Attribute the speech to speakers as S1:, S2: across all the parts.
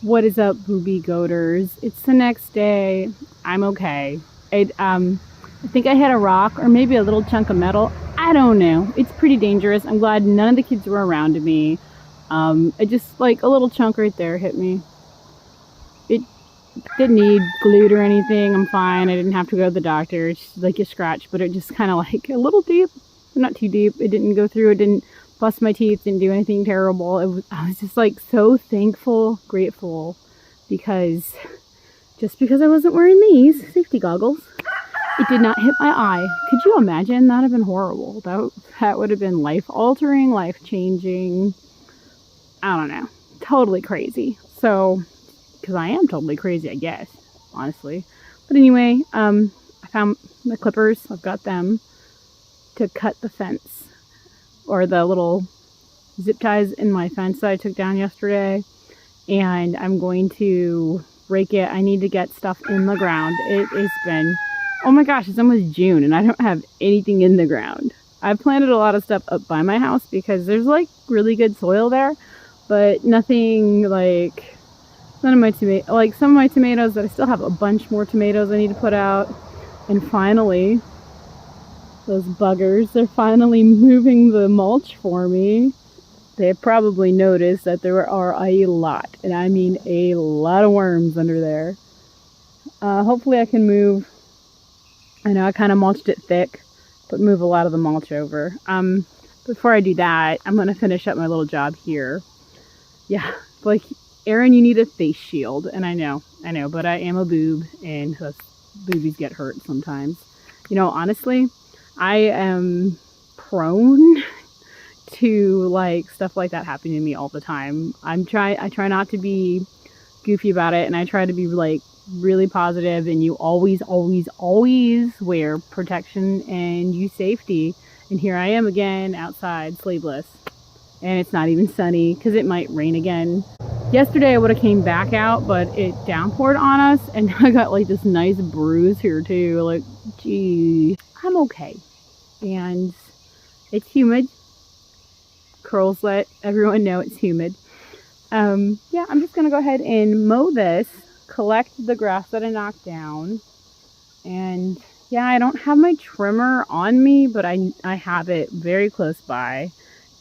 S1: What is up, Boobie Goaters? It's the next day. I'm okay. I think I hit a rock or maybe a little chunk of metal. I don't know. It's pretty dangerous. I'm glad none of the kids were around me. It just like a little chunk right there hit me. It didn't need glued or anything. I'm fine. I didn't have to go to the doctor. It's just like a scratch, but it just kind of like a little deep, but not too deep. It didn't go through. It didn't bust my teeth, didn't do anything terrible. I was just like so thankful, grateful, because just because I wasn't wearing these safety goggles, it did not hit my eye. Could you imagine? That'd have been horrible. That would have been life-altering, life-changing. I don't know. Totally crazy. So, because I am totally crazy, I guess, honestly. But anyway, I found the clippers. I've got them to cut the fence, or the little zip ties in my fence that I took down yesterday, and I'm going to rake it. I need to get stuff in the ground. It has been, oh my gosh, it's almost June and I don't have anything in the ground. I've planted a lot of stuff up by my house because there's like really good soil there, but nothing like, none of my tomatoes, like some of my tomatoes that I still have a bunch more tomatoes I need to put out. And finally, those buggers, they're finally moving the mulch for me. They have probably noticed that there are a lot, and I mean a lot of worms under there. Hopefully I can move, I know I kind of mulched it thick, but move a lot of the mulch over. Before I do that, I'm going to finish up my little job here. Yeah, like, Aaron, you need a face shield, and I know, but I am a boob, and boobies get hurt sometimes. You know, honestly, I am prone to like stuff like that happening to me all the time. I try not to be goofy about it, and I try to be like really positive, and you always wear protection and use safety. And here I am again outside sleeveless, and it's not even sunny because it might rain again. Yesterday I would have came back out, but it downpoured on us, and I got like this nice bruise here too. Like, gee, I'm okay. And it's humid. Curls let everyone know it's humid. Yeah, I'm just gonna go ahead and mow this, collect the grass that I knocked down, and yeah, I don't have my trimmer on me, but I have it very close by,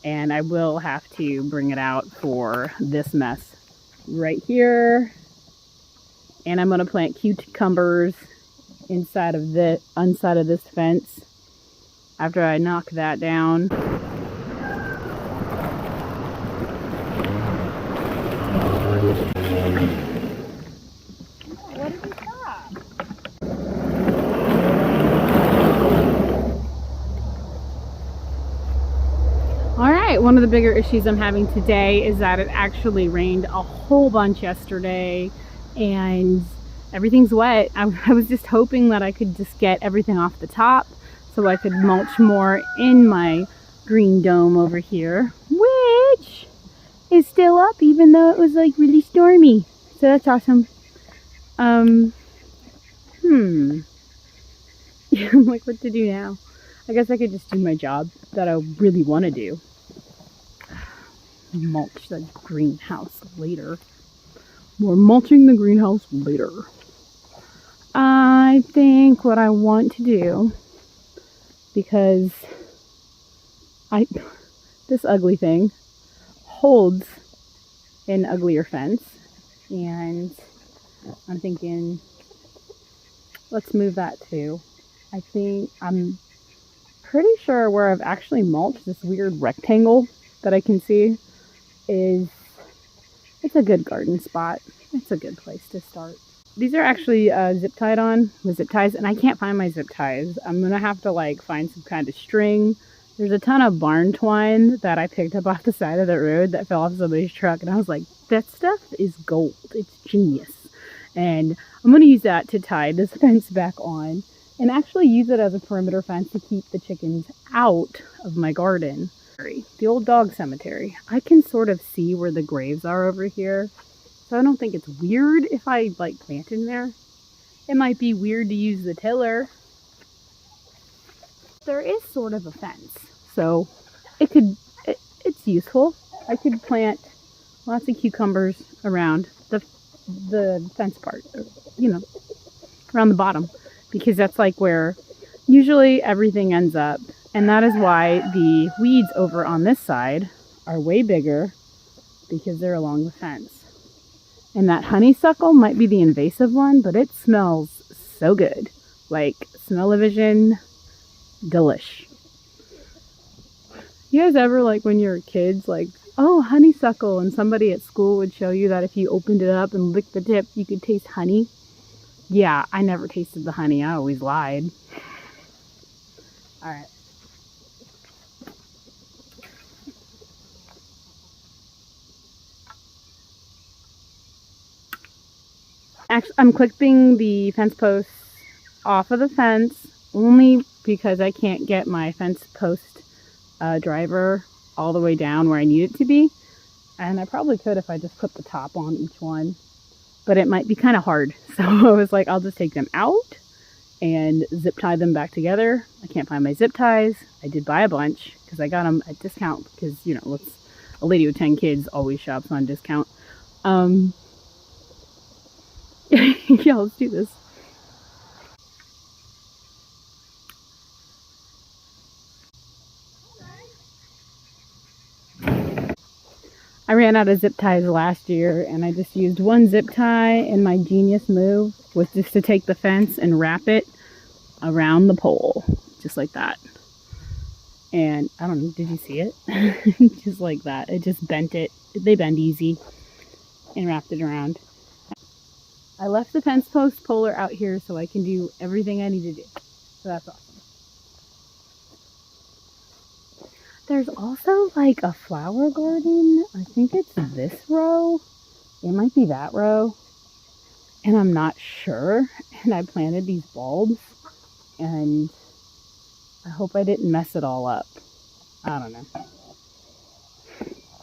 S1: and I will have to bring it out for this mess right here. And I'm gonna plant cucumbers inside of this fence after I knock that down. What did you stop? Alright, one of the bigger issues I'm having today is that it actually rained a whole bunch yesterday and everything's wet. I was just hoping that I could just get everything off the top so I could mulch more in my green dome over here, which is still up even though it was like really stormy. So that's awesome. Yeah, I'm like, what to do now? I guess I could just do my job that I really want to do. Mulch the greenhouse later. More mulching the greenhouse later. I think what I want to do, because this ugly thing holds an uglier fence, and I'm thinking, let's move that too. I'm pretty sure where I've actually mulched this weird rectangle that I can see it's a good garden spot. It's a good place to start. These are actually zip tied on with zip ties, and I can't find my zip ties. I'm gonna have to like find some kind of string. There's a ton of barn twine that I picked up off the side of the road that fell off somebody's truck, and I was like, that stuff is gold. It's genius. And I'm gonna use that to tie this fence back on and actually use it as a perimeter fence to keep the chickens out of my garden. The old dog cemetery. I can sort of see where the graves are over here, so I don't think it's weird if I like plant in there. It might be weird to use the tiller. There is sort of a fence, so it's useful. I could plant lots of cucumbers around the fence part, you know, around the bottom, because that's like where usually everything ends up. And that is why the weeds over on this side are way bigger, because they're along the fence. And that honeysuckle might be the invasive one, but it smells so good. Like, smell-o-vision, delish. You guys ever, like, when you were kids, like, oh, honeysuckle, and somebody at school would show you that if you opened it up and licked the tip, you could taste honey? Yeah, I never tasted the honey. I always lied. All right. Actually, I'm clipping the fence posts off of the fence only because I can't get my fence post driver all the way down where I need it to be. And I probably could if I just put the top on each one, but it might be kind of hard. So I was like, I'll just take them out and zip tie them back together. I can't find my zip ties. I did buy a bunch because I got them at discount because, you know, a lady with 10 kids always shops on discount. Yeah, let's do this. I ran out of zip ties last year, and I just used one zip tie, and my genius move was just to take the fence and wrap it around the pole, just like that. And I don't know, did you see it? Just like that. It just bent it. They bend easy, and wrapped it around. I left the fence post puller out here so I can do everything I need to do. So that's awesome. There's also like a flower garden. I think it's this row. It might be that row. And I'm not sure. And I planted these bulbs. And I hope I didn't mess it all up. I don't know.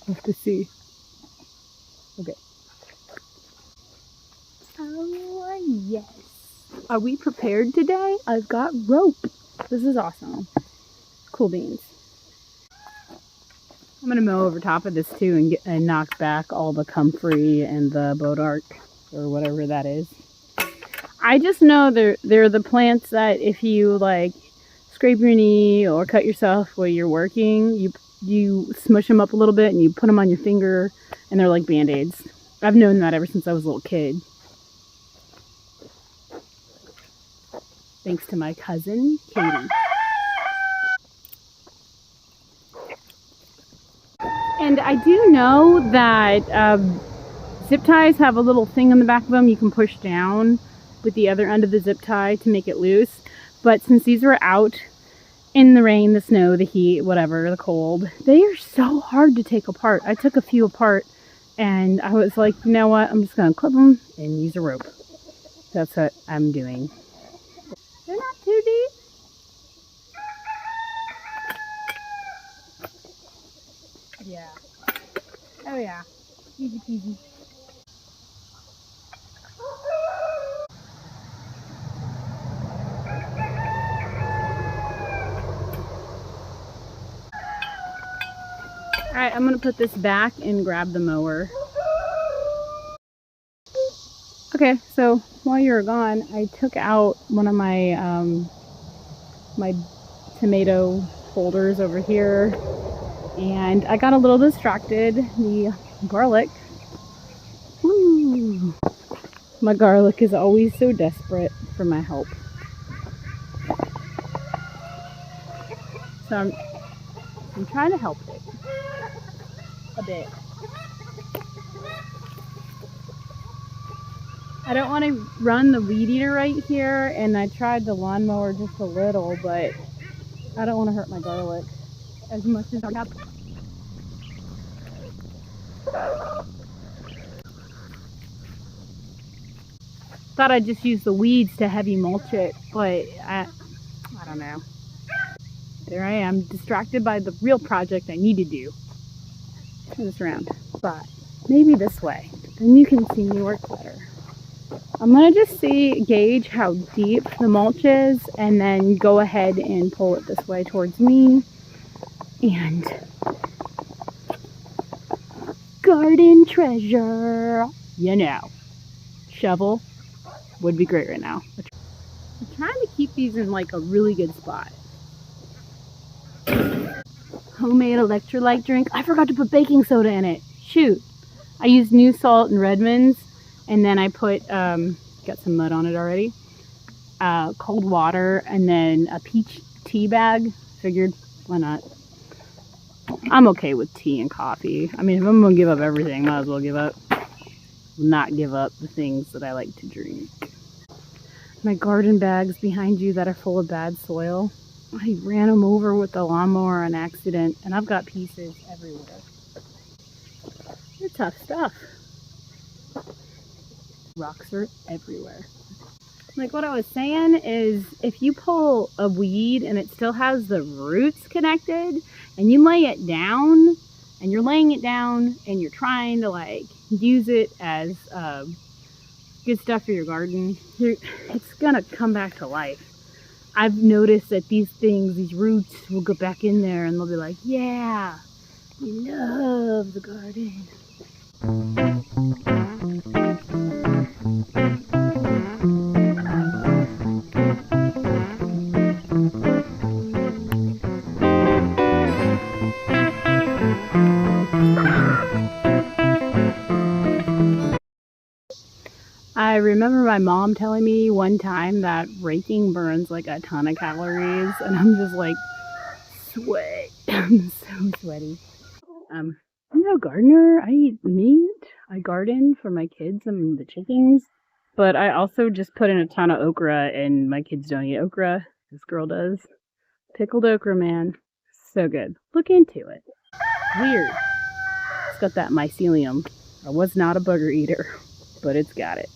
S1: We'll have to see. Okay. Oh, yes. Are we prepared today? I've got rope. This is awesome. Cool beans. I'm going to mow over top of this too and knock back all the comfrey and the bodark or whatever that is. I just know they're the plants that if you like scrape your knee or cut yourself while you're working, you smush them up a little bit and you put them on your finger and they're like Band-Aids. I've known that ever since I was a little kid. Thanks to my cousin, Katie. And I do know that zip ties have a little thing on the back of them you can push down with the other end of the zip tie to make it loose. But since these were out in the rain, the snow, the heat, whatever, the cold, they are so hard to take apart. I took a few apart and I was like, you know what? I'm just going to clip them and use a rope. That's what I'm doing. They're not too deep. Yeah. Oh yeah. Easy peasy. Alright, I'm gonna put this back and grab the mower. Okay, so while you were gone, I took out one of my my tomato folders over here. And I got a little distracted. The garlic. Woo. My garlic is always so desperate for my help. So I'm trying to help it a bit. I don't want to run the weed eater right here, and I tried the lawnmower just a little, but I don't want to hurt my garlic as much as I have. Thought I'd just use the weeds to heavy mulch it, but I don't know. There I am, distracted by the real project I need to do. Turn this around, but maybe this way. Then you can see me work better. I'm gonna just gauge how deep the mulch is, and then go ahead and pull it this way towards me. And garden treasure. you know, shovel would be great right now. I'm trying to keep these in like a really good spot. Homemade electrolyte drink. I forgot to put baking soda in it. Shoot. I used new salt and Redmond's, and then I put, got some mud on it already, cold water, and then a peach tea bag. Figured, why not? I'm okay with tea and coffee. I mean, if I'm gonna give up everything, might as well not give up the things that I like to drink. My garden bags behind you that are full of bad soil. I ran them over with the lawnmower on accident, and I've got pieces everywhere. They're tough stuff. Rocks are everywhere. Like what I was saying is, if you pull a weed and it still has the roots connected, and you lay it down, and you're laying it down, and you're trying to like use it as good stuff for your garden, it's gonna come back to life. I've noticed that these things, these roots, will go back in there and they'll be like, yeah, we love the garden. I remember my mom telling me one time that raking burns like a ton of calories, and I'm just like, sweat. I'm so sweaty. I'm no gardener. I eat meat. I garden for my kids and the chickens. But I also just put in a ton of okra, and my kids don't eat okra. This girl does. Pickled okra, man. So good. Look into it. Weird. It's got that mycelium. I was not a booger eater, but it's got it.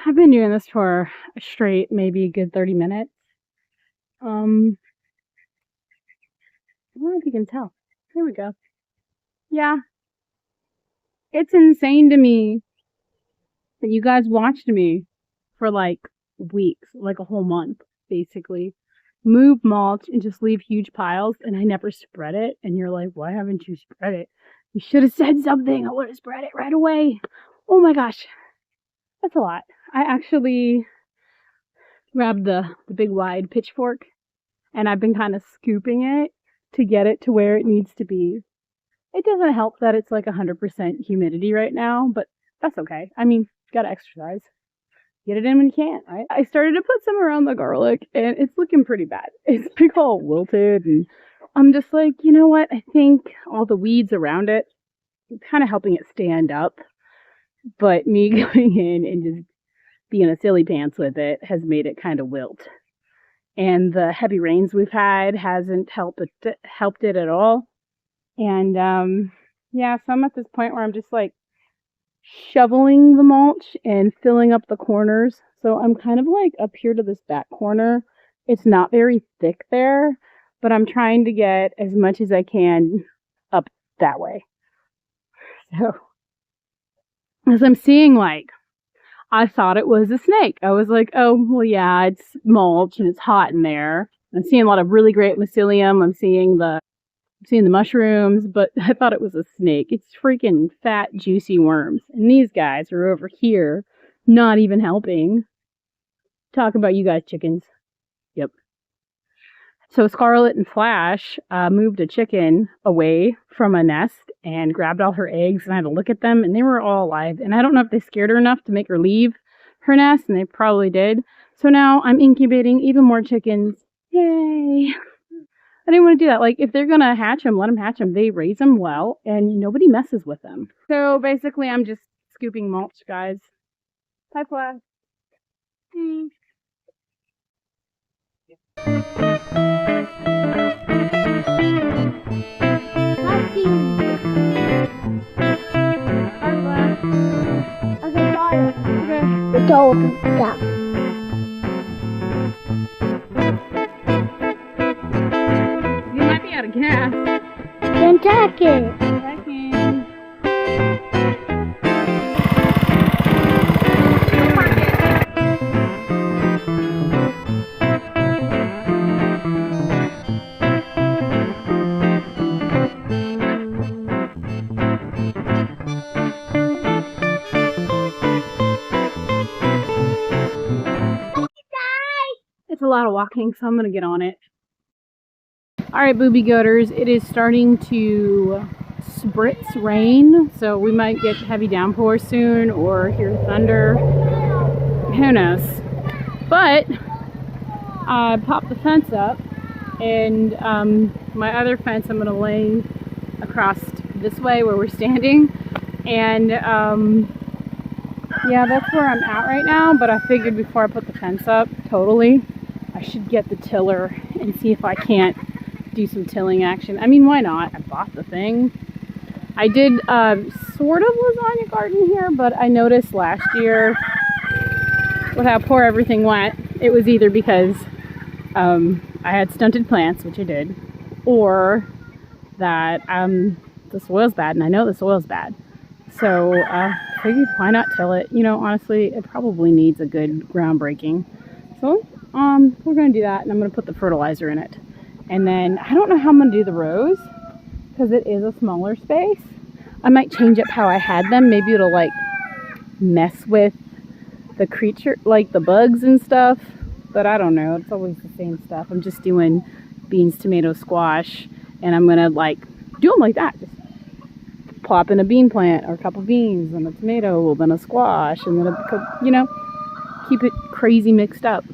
S1: I've been doing this for a straight, maybe a good 30 minutes. I don't know if you can tell. Here we go. Yeah. It's insane to me that you guys watched me for like weeks, like a whole month, basically. Move mulch and just leave huge piles, and I never spread it. And you're like, why haven't you spread it? You should have said something. I would have spread it right away. Oh my gosh. That's a lot. I actually grabbed the big wide pitchfork, and I've been kind of scooping it to get it to where it needs to be. It doesn't help that it's like 100% humidity right now, but that's okay. I mean, gotta exercise. Get it in when you can, right? I started to put some around the garlic, and it's looking pretty bad. It's pretty all wilted, and I'm just like, you know what? I think all the weeds around it, kind of helping it stand up, but me going in and just being a silly pants with it has made it kind of wilt. And the heavy rains we've had hasn't helped it at all. And yeah, so I'm at this point where I'm just like shoveling the mulch and filling up the corners. So I'm kind of like up here to this back corner. It's not very thick there, but I'm trying to get as much as I can up that way. So as I'm seeing, like, I thought it was a snake. I was like, oh, well, yeah, it's mulch and it's hot in there. I'm seeing a lot of really great mycelium. I'm seeing the mushrooms, but I thought it was a snake. It's freaking fat, juicy worms. And these guys are over here, not even helping. Talk about you guys, chickens. Yep. So Scarlet and Flash moved a chicken away from a nest and grabbed all her eggs, and I had to look at them, and they were all alive. And I don't know if they scared her enough to make her leave her nest, and they probably did. So now I'm incubating even more chickens. Yay! I didn't want to do that. Like, if they're going to hatch them, let them hatch them. They raise them well, and nobody messes with them. So basically, I'm just scooping mulch, guys. Hi, Flash. You might be out of gas.
S2: Then check it.
S1: Checking. lot of walking, so I'm gonna get on it. All right, Boobie Goaters, it is starting to spritz rain, so we might get heavy downpour soon or hear thunder. Who knows? But I popped the fence up, and my other fence I'm gonna lay across this way where we're standing, and yeah, that's where I'm at right now. But I figured before I put the fence up totally, I should get the tiller and see if I can't do some tilling action. I mean, why not? I bought the thing. I did sort of lasagna garden here, but I noticed last year with how poor everything went, it was either because I had stunted plants, which I did, or that the soil's bad, and I know the soil's bad. So I figured, why not till it? You know, honestly, it probably needs a good groundbreaking. So we're going to do that, and I'm going to put the fertilizer in it. And then I don't know how I'm going to do the rows because it is a smaller space. I might change up how I had them. Maybe it'll like mess with the creature, like the bugs and stuff. But I don't know. It's always the same stuff. I'm just doing beans, tomato, squash, and I'm going to like do them like that. Just plop in a bean plant or a couple beans and a tomato, then a squash, and then you know, keep it crazy mixed up.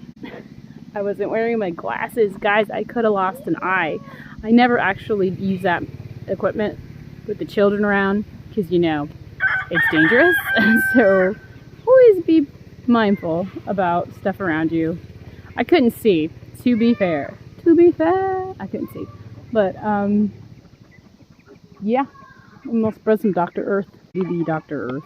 S1: I wasn't wearing my glasses. Guys, I could have lost an eye. I never actually use that equipment with the children around because, you know, it's dangerous. So always be mindful about stuff around you. I couldn't see, to be fair. To be fair, I couldn't see. But, yeah. I'm gonna spread some Dr. Earth. Maybe Dr. Earth.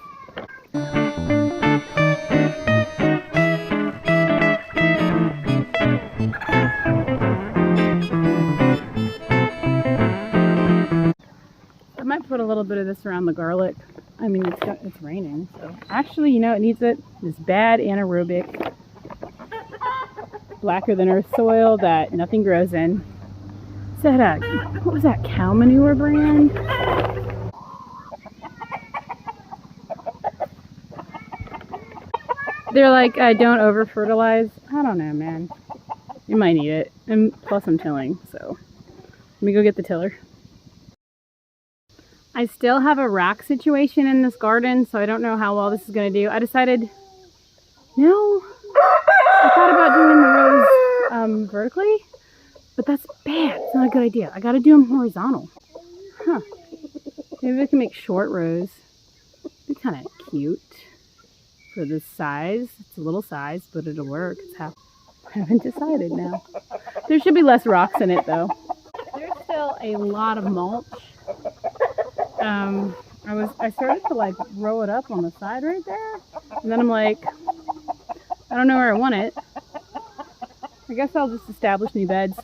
S1: I might put a little bit of this around the garlic. I mean, it's raining, so actually, you know, it needs it. This bad anaerobic, blacker than earth soil that nothing grows in. Is that what was that, cow manure brand? They're like, don't over fertilize. I don't know, man. You might need it, and plus I'm tilling, so let me go get the tiller. I still have a rack situation in this garden, so I don't know how well this is going to do. I decided, no, I thought about doing the rows vertically, but that's bad. It's not a good idea. I got to do them horizontal. Huh. Maybe I can make short rows. It'd be kind of cute for this size. It's a little size, but it'll work. It's half. I haven't decided now. There should be less rocks in it, though. There's still a lot of mulch. I started to like row it up on the side right there, and then I'm like, I don't know where I want it. I guess I'll just establish new beds.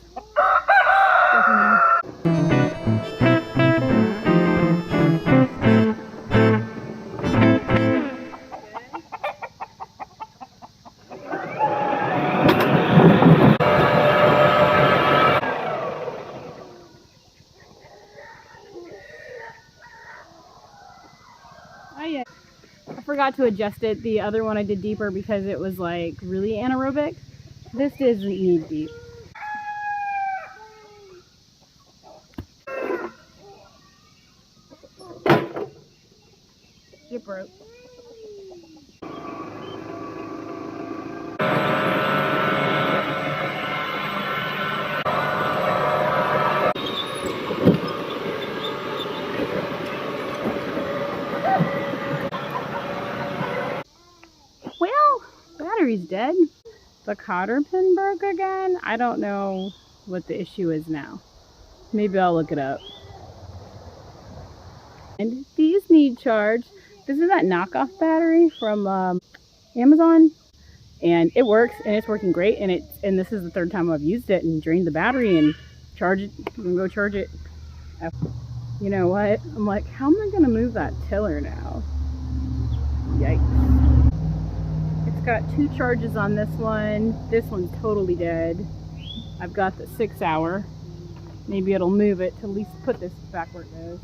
S1: I forgot to adjust it. The other one I did deeper because it was like really anaerobic. This doesn't need deep. Zip rope. Battery's dead. The cotter pin broke again. I don't know what the issue is now. Maybe I'll look it up. And these need charge. This is that knockoff battery from Amazon, and it works, and it's working great. And this is the third time I've used it and drained the battery and charge it. I'm gonna go charge it. You know what? I'm like, how am I gonna move that tiller now? Yikes. Got 2 charges on this one. This one's totally dead. I've got the 6 hour. Maybe it'll move it to at least put this back where it goes.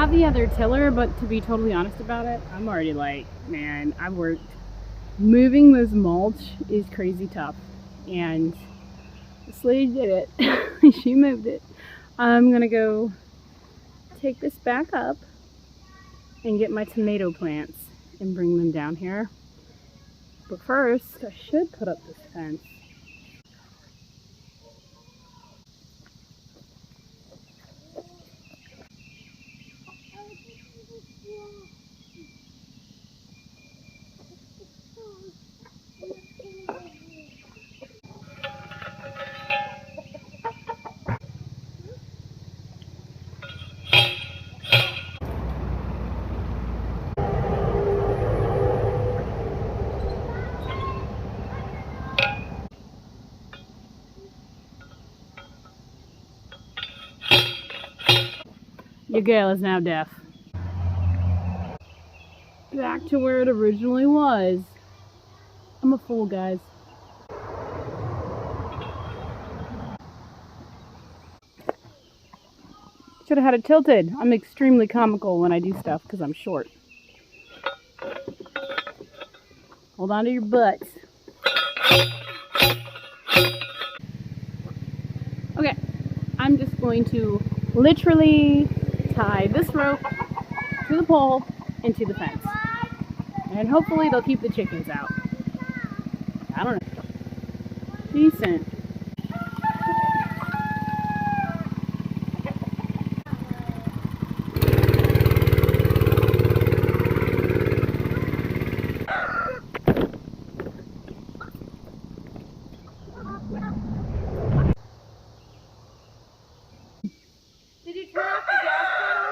S1: have the other tiller, but to be totally honest about it, I'm already like, man, I've worked. Moving this mulch is crazy tough, and this lady did it. She moved it. I'm gonna go take this back up and get my tomato plants and bring them down here. But first, I should put up this fence. Your girl is now deaf. Back to where it originally was. I'm a fool, guys. Should have had it tilted. I'm extremely comical when I do stuff because I'm short. Hold on to your butts. Okay, I'm just going to literally tie this rope to the pole and to the fence. And hopefully they'll keep the chickens out. I don't know. Decent. Did you turn off the gas pedal?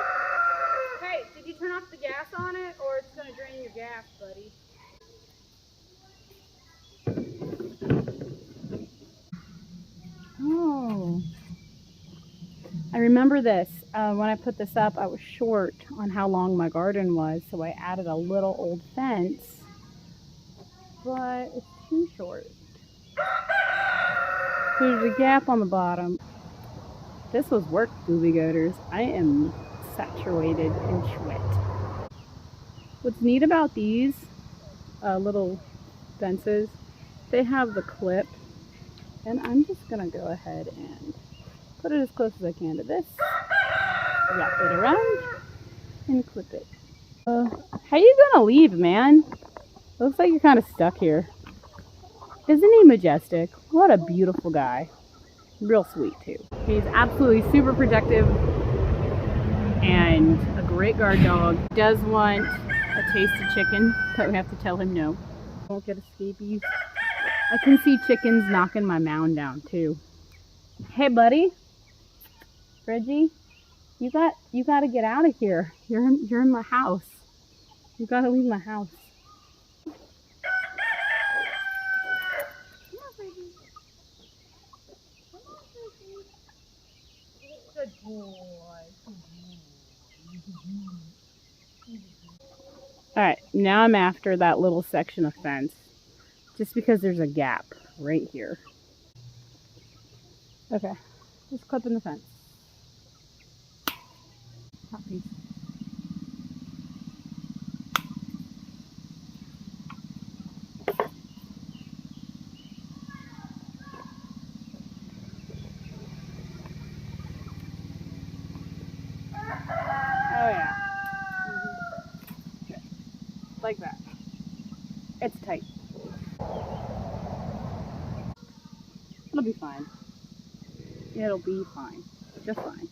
S1: Hey, did you turn off the gas on it, or it's gonna drain your gas, buddy? Oh, I remember this. When I put this up, I was short on how long my garden was, so I added a little old fence, but it's too short. There's a gap on the bottom. This was work, Boobie Goaters. I am saturated in sweat. What's neat about these little fences, they have the clip, and I'm just gonna go ahead and put it as close as I can to this, wrap it around, and clip it. How you gonna leave, man? Looks like you're kind of stuck here. Isn't he majestic? What a beautiful guy. Real sweet too. He's absolutely super protective and a great guard dog. Does want a taste of chicken, but we have to tell him no. Won't get escapees. I can see chickens knocking my mound down too. Hey buddy, Reggie, you got to get out of here. You're in my house. You got to leave my house. Good boy. Alright, now I'm after that little section of fence. Just because there's a gap right here. Okay, just clipping the fence. Puppies. Oh yeah. Okay. Like that. It's tight. It'll be fine. It'll be fine. Just fine.